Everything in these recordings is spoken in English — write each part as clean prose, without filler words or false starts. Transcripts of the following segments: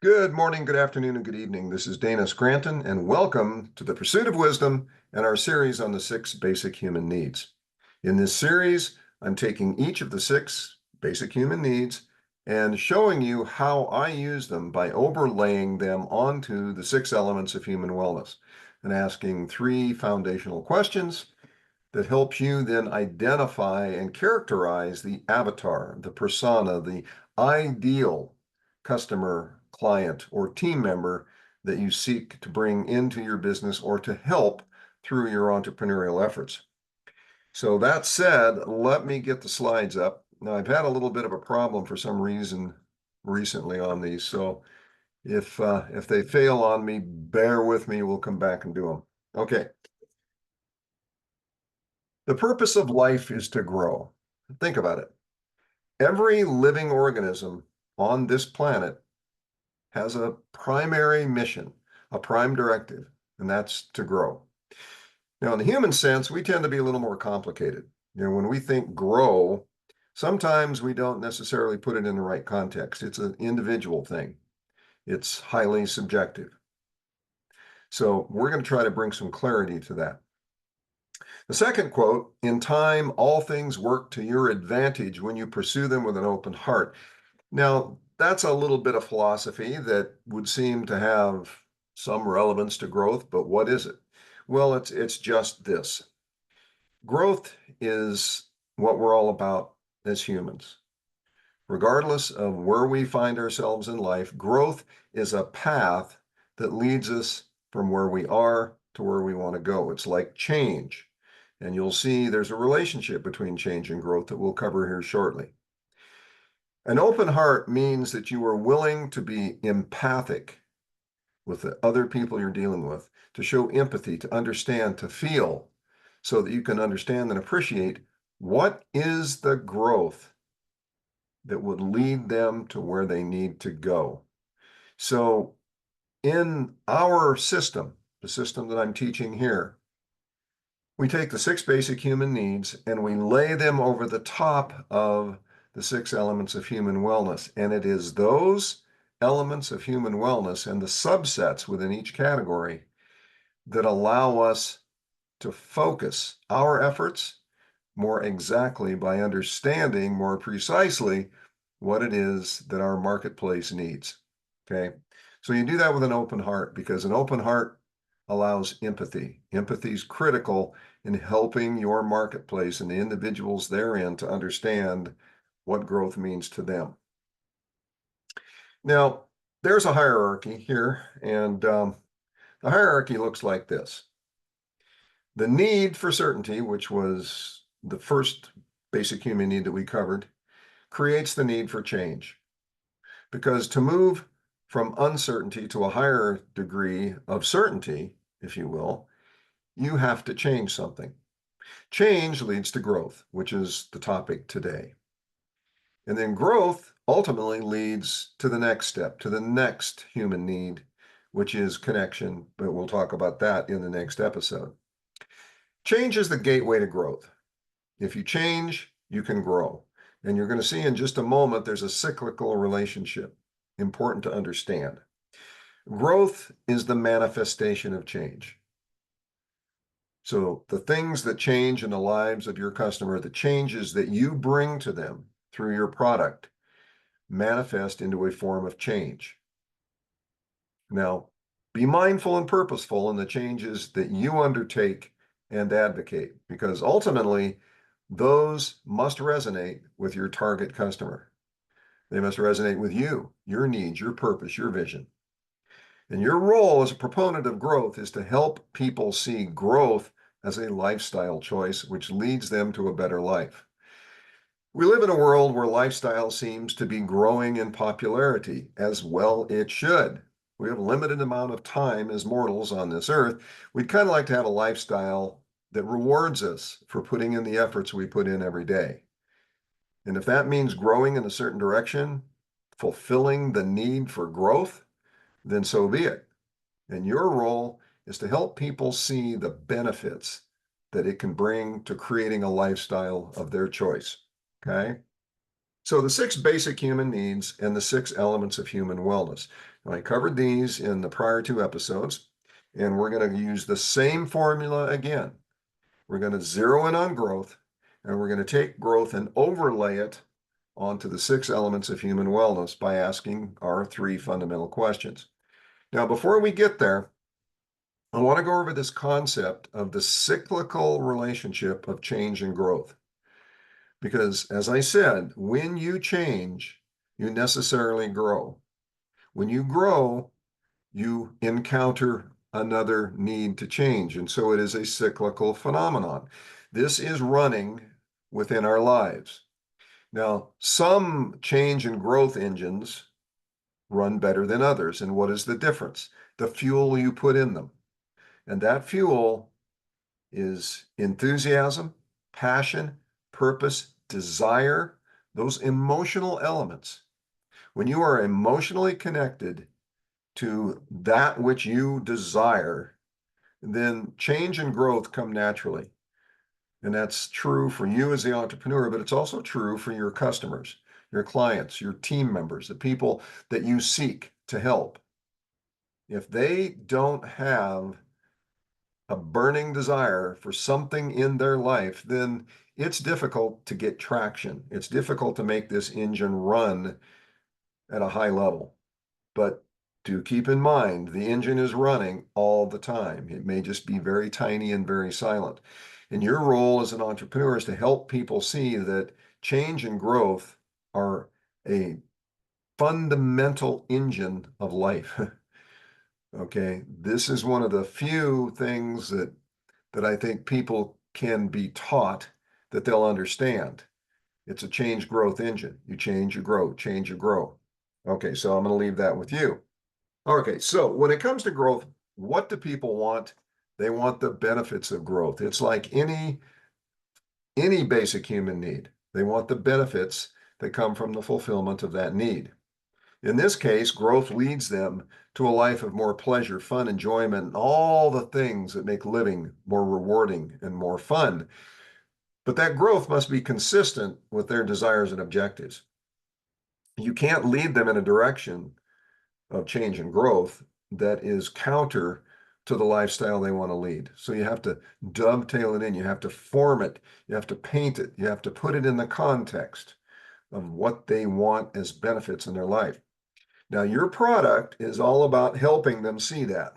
Good morning, good afternoon, and good evening. This is Dana Scranton, and welcome to the Pursuit of Wisdom and our series on the 6 basic human needs. In this series, I'm taking each of the 6 basic human needs and showing you how I use them by overlaying them onto the 6 elements of human wellness and asking 3 foundational questions that helps you then identify and characterize the avatar, the persona, the ideal customer, client, or team member that you seek to bring into your business or to help through your entrepreneurial efforts. So that said, let me get the slides up. Now, I've had a little bit of a problem for some reason recently on these, so if they fail on me, bear with me. We'll come back and do them. Okay. The purpose of life is to grow. Think about it. Every living organism on this planet has a primary mission, a prime directive, and that's to grow. Now, in the human sense, we tend to be a little more complicated. When we think grow, sometimes we don't necessarily put it in the right context. It's an individual thing. It's highly subjective. So we're going to try to bring some clarity to that. The second quote, in time, all things work to your advantage when you pursue them with an open heart. Now, that's a little bit of philosophy that would seem to have some relevance to growth, but what is it? Well, it's just this. Growth is what we're all about as humans. Regardless of where we find ourselves in life, growth is a path that leads us from where we are to where we want to go. It's like change. And you'll see there's a relationship between change and growth that we'll cover here shortly. An open heart means that you are willing to be empathic with the other people you're dealing with, to show empathy, to understand, to feel, so that you can understand and appreciate what is the growth that would lead them to where they need to go. So in our system, the system that I'm teaching here, we take the 6 basic human needs and we lay them over the top of the 6 elements of human wellness. And it is those elements of human wellness and the subsets within each category that allow us to focus our efforts more exactly by understanding more precisely what it is that our marketplace needs. Okay. So you do that with an open heart, because an open heart allows empathy. Empathy is critical in helping your marketplace and the individuals therein to understand what growth means to them. Now, there's a hierarchy here, and the hierarchy looks like this. The need for certainty, which was the first basic human need that we covered, creates the need for change. Because to move from uncertainty to a higher degree of certainty, if you will, you have to change something. Change leads to growth, which is the topic today. And then growth ultimately leads to the next step, to the next human need, which is connection, but we'll talk about that in the next episode. Change is the gateway to growth. If you change, you can grow. And you're going to see in just a moment, there's a cyclical relationship, important to understand. Growth is the manifestation of change. So the things that change in the lives of your customer, the changes that you bring to them through your product, manifest into a form of change. Now, be mindful and purposeful in the changes that you undertake and advocate, because ultimately, those must resonate with your target customer. They must resonate with you, your needs, your purpose, your vision. And your role as a proponent of growth is to help people see growth as a lifestyle choice, which leads them to a better life. We live in a world where lifestyle seems to be growing in popularity, as well it should. We have a limited amount of time as mortals on this earth. We'd kind of like to have a lifestyle that rewards us for putting in the efforts we put in every day. And if that means growing in a certain direction, fulfilling the need for growth, then so be it. And your role is to help people see the benefits that it can bring to creating a lifestyle of their choice. Okay? So the six basic human needs and the six elements of human wellness. Now, I covered these in the prior two episodes, and we're going to use the same formula again. We're going to zero in on growth, and we're going to take growth and overlay it onto the six elements of human wellness by asking our three fundamental questions. Now, before we get there, I want to go over this concept of the cyclical relationship of change and growth. Because as I said, when you change, you necessarily grow. When you grow, you encounter another need to change. And so it is a cyclical phenomenon. This is running within our lives. Now, some change and growth engines run better than others. And what is the difference? The fuel you put in them. And that fuel is enthusiasm, passion, purpose, desire, those emotional elements. When you are emotionally connected to that which you desire, then change and growth come naturally. And that's true for you as the entrepreneur, but it's also true for your customers, your clients, your team members, the people that you seek to help. If they don't have a burning desire for something in their life, then it's difficult to get traction. It's difficult to make this engine run at a high level. But do keep in mind, the engine is running all the time. It may just be very tiny and very silent. And your role as an entrepreneur is to help people see that change and growth are a fundamental engine of life. Okay, this is one of the few things that I think people can be taught that they'll understand. It's a change growth engine. You change, you grow, change, you grow. Okay, so I'm going to leave that with you. Okay, so when it comes to growth, what do people want? They want the benefits of growth. It's like any basic human need. They want the benefits that come from the fulfillment of that need. In this case, growth leads them to a life of more pleasure, fun, enjoyment, and all the things that make living more rewarding and more fun. But that growth must be consistent with their desires and objectives. You can't lead them in a direction of change and growth that is counter to the lifestyle they want to lead. So you have to dovetail it in, you have to form it, you have to paint it, you have to put it in the context of what they want as benefits in their life. Now, your product is all about helping them see that,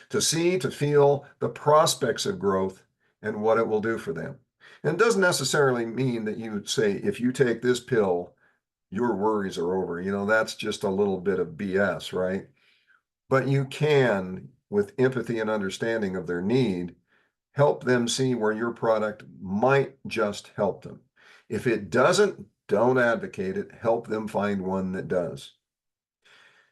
to feel the prospects of growth and what it will do for them. And it doesn't necessarily mean that you say, if you take this pill, your worries are over. You know, that's just a little bit of BS, right? But you can, with empathy and understanding of their need, help them see where your product might just help them. If it doesn't, don't advocate it. Help them find one that does.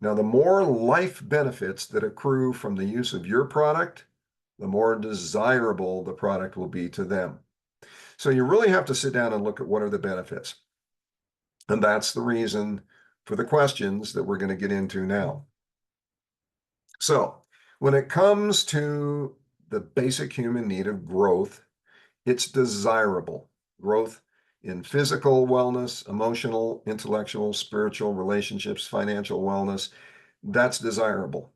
Now, the more life benefits that accrue from the use of your product, the more desirable the product will be to them. So you really have to sit down and look at what are the benefits. And that's the reason for the questions that we're going to get into now. So when it comes to the basic human need of growth, it's desirable. Growth in physical wellness, emotional, intellectual, spiritual, relationships, financial wellness, that's desirable.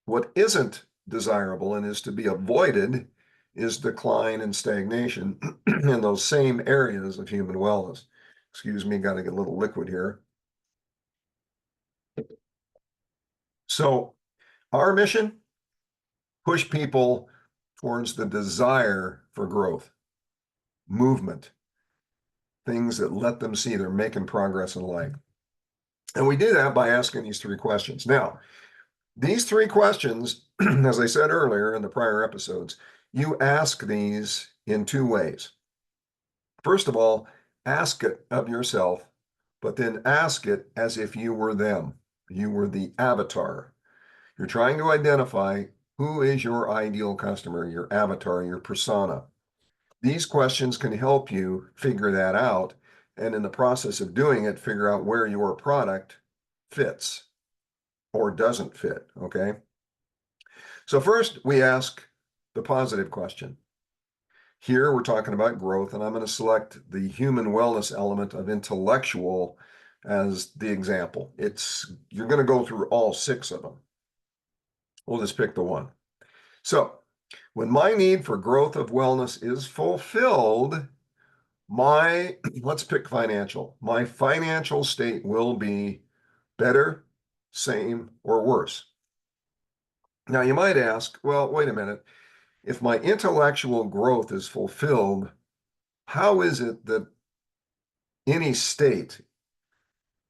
What isn't desirable and is to be avoided is decline and stagnation in those same areas of human wellness. Excuse me, got to get a little liquid here. So our mission, push people towards the desire for growth, movement, things that let them see they're making progress in life. And we do that by asking these three questions. Now, these three questions, as I said earlier in the prior episodes, you ask these in two ways. First of all, ask it of yourself, but then ask it as if you were them. You were the avatar. You're trying to identify who is your ideal customer, your avatar, your persona. These questions can help you figure that out. And in the process of doing it, figure out where your product fits or doesn't fit, okay? So first, we ask the positive question. Here we're talking about growth, and I'm going to select the human wellness element of intellectual as the example. You're going to go through all 6 of them. We'll just pick the one. So when my need for growth of wellness is fulfilled, let's pick financial. My financial state will be better, same, or worse. Now you might ask, well, wait a minute. If my intellectual growth is fulfilled, how is it that any state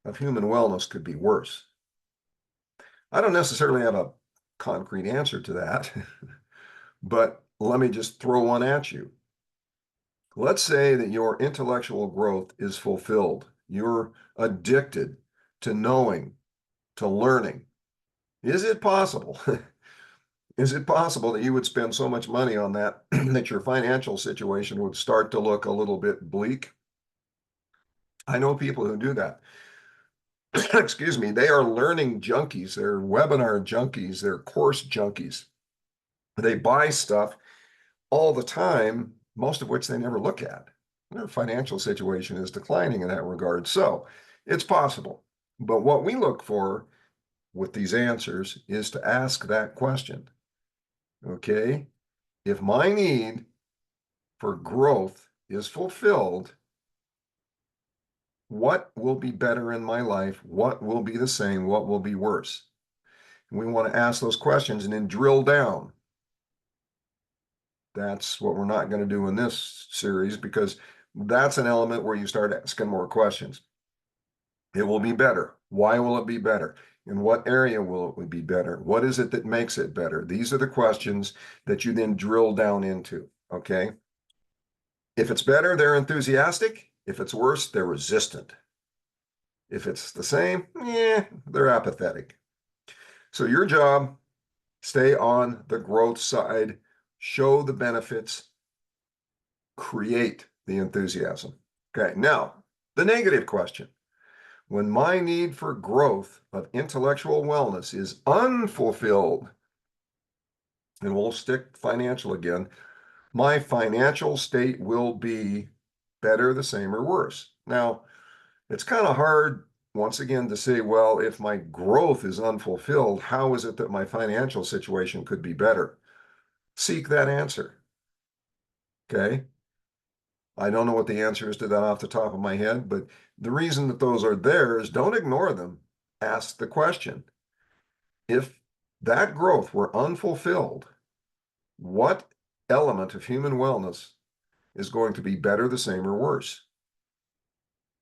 of human wellness could be worse? I don't necessarily have a concrete answer to that, but let me just throw one at you. Let's say that your intellectual growth is fulfilled. You're addicted to knowing, to learning. Is it possible? Is it possible that you would spend so much money on that that your financial situation would start to look a little bit bleak? I know people who do that. Excuse me, they are learning junkies, they're webinar junkies, they're course junkies. They buy stuff all the time, most of which they never look at. Their financial situation is declining in that regard. So it's possible. But what we look for with these answers is to ask that question. Okay, if my need for growth is fulfilled, what will be better in my life? What will be the same? What will be worse? And we want to ask those questions and then drill down. That's what we're not going to do in this series because that's an element where you start asking more questions. It will be better. Why will it be better? In what area will it be better? What is it that makes it better? These are the questions that you then drill down into, okay? If it's better, they're enthusiastic. If it's worse, they're resistant. If it's the same, they're apathetic. So your job, stay on the growth side, show the benefits, create the enthusiasm. Okay, now the negative question. When my need for growth of intellectual wellness is unfulfilled, and we'll stick financial again, my financial state will be better, the same, or worse. Now, it's kind of hard, once again, to say, well, if my growth is unfulfilled, how is it that my financial situation could be better? Seek that answer. Okay. I don't know what the answer is to that off the top of my head, but the reason that those are there is don't ignore them. Ask the question. If that growth were unfulfilled, what element of human wellness is going to be better, the same, or worse?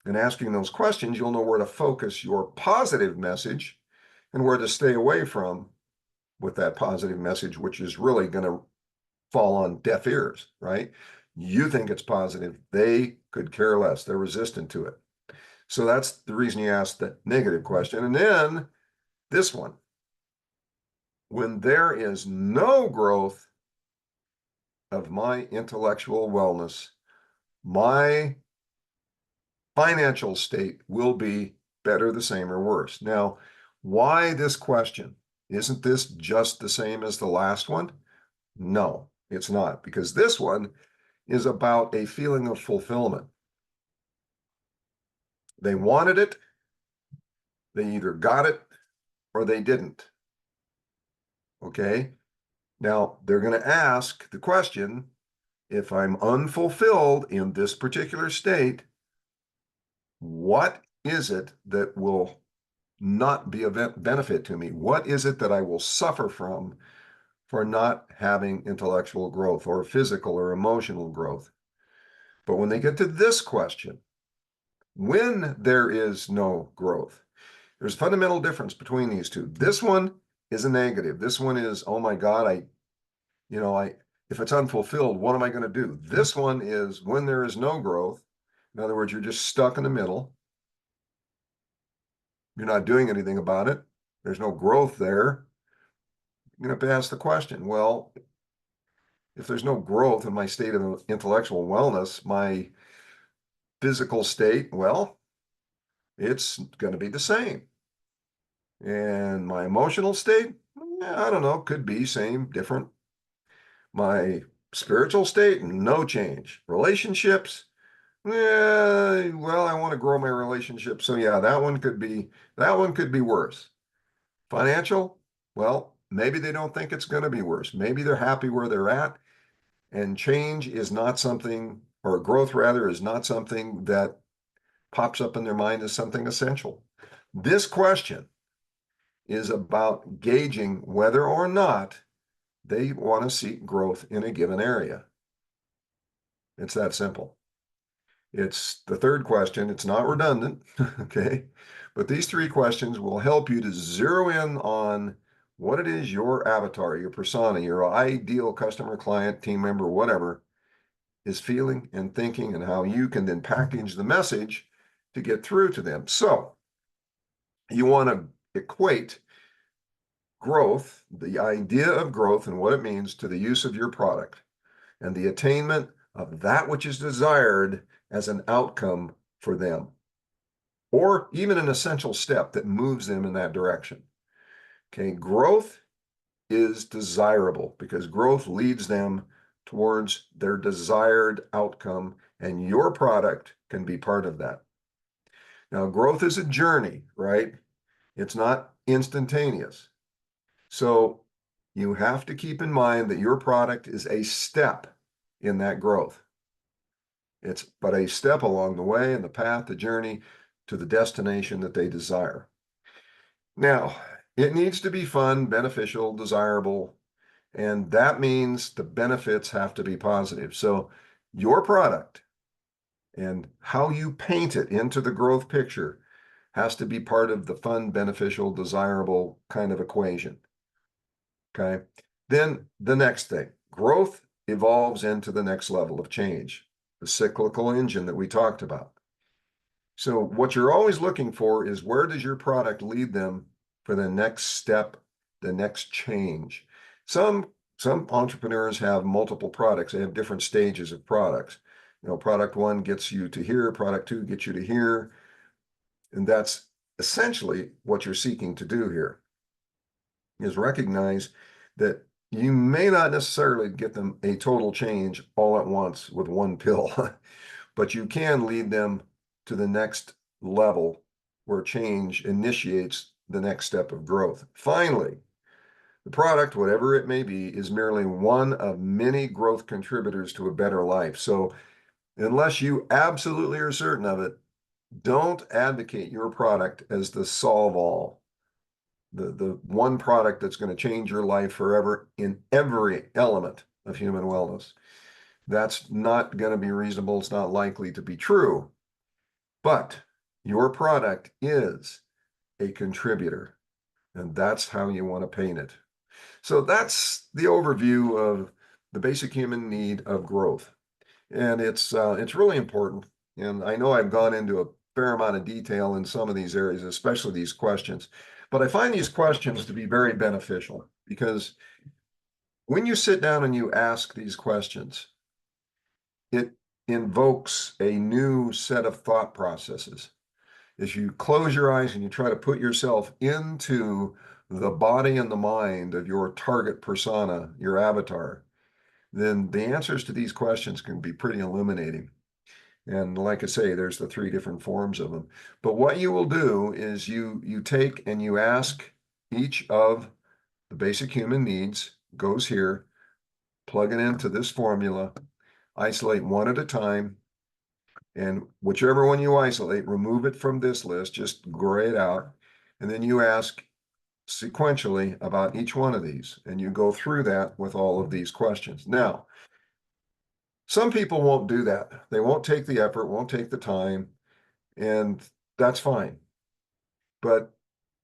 And asking those questions, you'll know where to focus your positive message and where to stay away from with that positive message, which is really going to fall on deaf ears, right? You think it's positive. They could care less. They're resistant to it. So that's the reason you asked the negative question. And then this one, when there is no growth of my intellectual wellness, my financial state will be better, the same, or worse. Now, why this question? Isn't this just the same as the last one? No, it's not, because this one is about a feeling of fulfillment. They wanted it, they either got it or they didn't. Okay, now they're going to ask the question, if I'm unfulfilled in this particular state, what is it that will not be a benefit to me? What is it that I will suffer from for not having intellectual growth or physical or emotional growth? But when they get to this question, when there is no growth, there's a fundamental difference between these two. This one is a negative. This one is, oh my God, if it's unfulfilled, what am I going to do? This one is when there is no growth. In other words, you're just stuck in the middle. You're not doing anything about it. There's no growth there. You're going to have to ask the question, well, if there's no growth in my state of intellectual wellness, my physical state, well, it's going to be the same. And my emotional state, I don't know, could be same, different. My Spiritual state, no change. Relationships, yeah, well, I want to grow my relationship. So yeah, that one could be worse. Financial, well, maybe they don't think it's going to be worse. Maybe they're happy where they're at, and change is not something, or growth rather, is not something that pops up in their mind as something essential. This question is about gauging whether or not they want to seek growth in a given area. It's that simple. It's the third question. It's not redundant, okay? But these three questions will help you to zero in on what it is your avatar, your persona, your ideal customer, client, team member, whatever, is feeling and thinking, and how you can then package the message to get through to them. So you want to equate growth, the idea of growth and what it means, to the use of your product and the attainment of that which is desired as an outcome for them, or even an essential step that moves them in that direction. Okay, growth is desirable because growth leads them towards their desired outcome, and your product can be part of that. Now, growth is a journey, right? It's not instantaneous. So you have to keep in mind that your product is a step in that growth. It's but a step along the way in the path, the journey to the destination that they desire. Now, it needs to be fun, beneficial, desirable, and that means the benefits have to be positive. So your product and how you paint it into the growth picture has to be part of the fun, beneficial, desirable kind of equation. Okay. Then the next thing, growth evolves into the next level of change, the cyclical engine that we talked about. So what you're always looking for is, where does your product lead them for the next step, the next change? Some entrepreneurs have multiple products. They have different stages of products. Product one gets you to here, product two gets you to here. And that's essentially what you're seeking to do here, is recognize that you may not necessarily get them a total change all at once with one pill, but you can lead them to the next level where change initiates the next step of growth. Finally, the product, whatever it may be, is merely one of many growth contributors to a better life. So unless you absolutely are certain of it, don't advocate your product as the solve all, the one product that's going to change your life forever in every element of human wellness. That's not going to be reasonable. It's not likely to be true. But your product is a contributor, and that's how you want to paint it. So that's the overview of the basic human need of growth. And it's really important. And I know I've gone into a fair amount of detail in some of these areas, especially these questions. But I find these questions to be very beneficial, because when you sit down and you ask these questions, it invokes a new set of thought processes. As you close your eyes and you try to put yourself into the body and the mind of your target persona, your avatar, then the answers to these questions can be pretty illuminating. And like I say, there's the three different forms of them. But what you will do is you take and you ask each of the basic human needs, goes here, plug it into this formula, isolate one at a time, and whichever one you isolate, remove it from this list, just gray it out. And then you ask sequentially about each one of these, and you go through that with all of these questions. Now, some people won't do that. They won't take the effort, won't take the time, and that's fine. But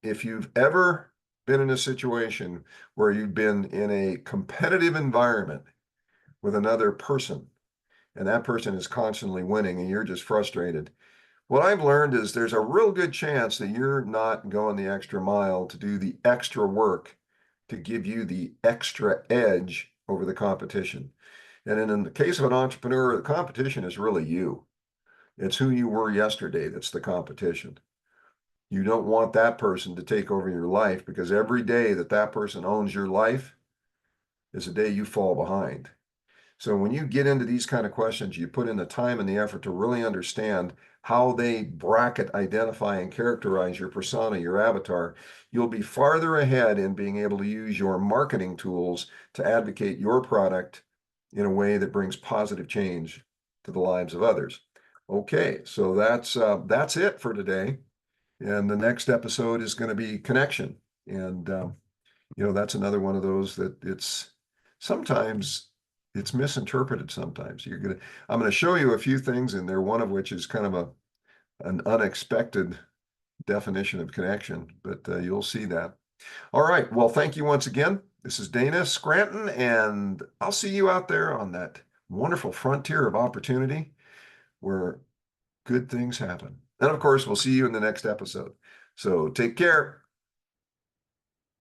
if you've ever been in a situation where you've been in a competitive environment with another person, and that person is constantly winning and you're just frustrated, what I've learned is there's a real good chance that you're not going the extra mile to do the extra work to give you the extra edge over the competition. And in the case of an entrepreneur, the competition is really you. It's who you were yesterday that's the competition. You don't want that person to take over your life, because every day that that person owns your life is a day you fall behind. So when you get into these kind of questions, you put in the time and the effort to really understand how they bracket, identify, and characterize your persona, your avatar. You'll be farther ahead in being able to use your marketing tools to advocate your product in a way that brings positive change to the lives of others. Okay, so that's it for today. And the next episode is going to be connection. And that's another one of those that sometimes it's misinterpreted sometimes. I'm gonna show you a few things in there, one of which is kind of an unexpected definition of connection, but you'll see that. All right. Well, thank you once again. This is Dana Scranton, and I'll see you out there on that wonderful frontier of opportunity where good things happen. And of course, we'll see you in the next episode. So take care.